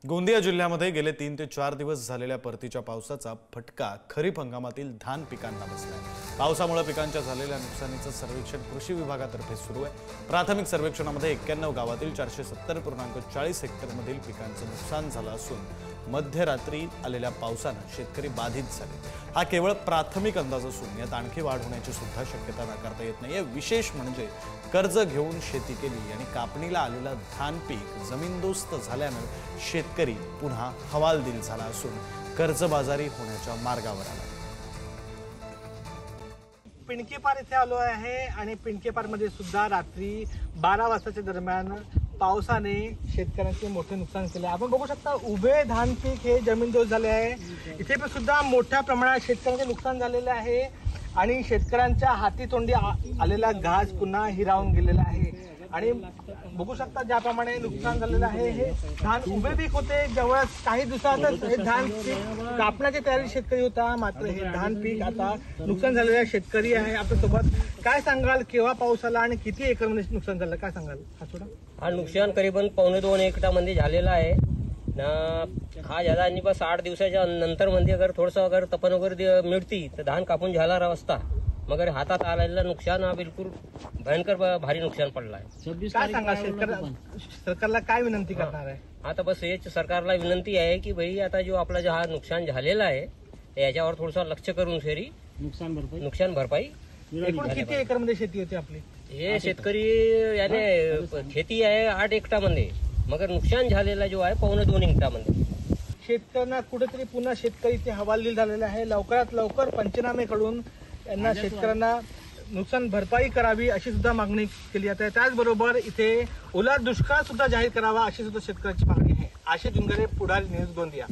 गोंदिया जिल्ह्यामध्ये गेले 3 ते 4 दिवस झालेल्या परतीच्या पावसाचा फटका खरीप हंगामातील धान पिकांना बसलाय। पावसामुळे पिकांच्या झालेल्या नुकसानीचं सर्वेक्षण कृषी विभागातर्फे सुरू आहे। प्राथमिक सर्वेक्षणामध्ये 91 गावातील 470.40 हेक्टरमधील पिकांचं नुकसान झालं असून मध्यरात्री आलेल्या पावसाने शेतकरी बाधित झाले। हा केवळ प्राथमिक अंदाज असून यात आणखी वाढ होण्याची सुद्धा शक्यता नाकारता येत नाहीये। विशेष म्हणजे कर्ज घेऊन शेती केली आणि कापणीला आलेला धान पीक जमीनदोस्त झाल्याने शेतकरी पुन्हा हवालदिल झाला असून कर्जबाजारी होण्याच्या मार्गावर आला। पिंकेपार इथे आलो आहे आणि पिंकेपार मध्ये सुद्धा रात्री 12 वाजताच्या दरम्यान पावसाने शेतकऱ्यांचे मोठे नुकसान केले। आपण बघू शकता उभे धान पीक हे जमीनदोस्त झाले आहे। इथे पण सुद्धा मोठ्या प्रमाणात शेतकऱ्यांचे नुकसान झालेले आहे आणि शेतकऱ्यांच्या हाती तोंडी आलेला घास पुन्हा हिरावून गेलेला आहे। आणि बघू शकता ज्याप्रमाणे नुकसान झालेलं आहे हे धान उभे पीक होते। जवळ काही दिवसातच हे धान पीक कापण्याची तयारी शेतकरी होता, मात्र हे धान पीक आता नुकसान झालेला शेतकरी आहे आपल्यासोबत। काय सांगाल, केव्हा पाऊस आला आणि किती एकरमध्ये नुकसान झालं, काय सांगाल? हा नुकसान करीबन 2.25 एकरामध्ये झालेला आहे ना। हा झाला आणि बस 8 दिवसाच्या नंतर मध्ये अगर थोडंसं अगर तपन वगैरे मिळती तर धान कापून झाला रस्ता, मगर हातात आलेलं नुकसान हा बिलकुल भयंकर भारी नुकसान पडला आहे। काय सांगा, सरकारला काय विनंती करणार आहे? आता बस हेच सरकारला विनंती आहे की भाई आता जो आपला जो हा नुकसान झालेला आहे याच्यावर थोडंसं लक्ष करून फेरी नुकसान भरपाई। एकूण किती एकरमध्ये शेती होती आपली? हे शेतकरी याने खेती आहे 8 एकरामध्ये, मगर नुकसान झालेला जो आहे 2.25 एकरामध्ये। शेतकऱ्यांना कुठेतरी पुन्हा शेतकरी ते हवालदिल झालेला आहे। लवकरात लवकर पंचनामे कडून यांना शेतकऱ्यांना नुकसान भरपाई करावी अशी सुद्धा मागणी केली जाते। त्याचबरोबर इथे ओला दुष्काळ सुद्धा जाहीर करावा अशी सुद्धा शेतकऱ्यांची मागणी आहे। आशिष जुनगरे, पुढारी न्यूज, गोंदिया।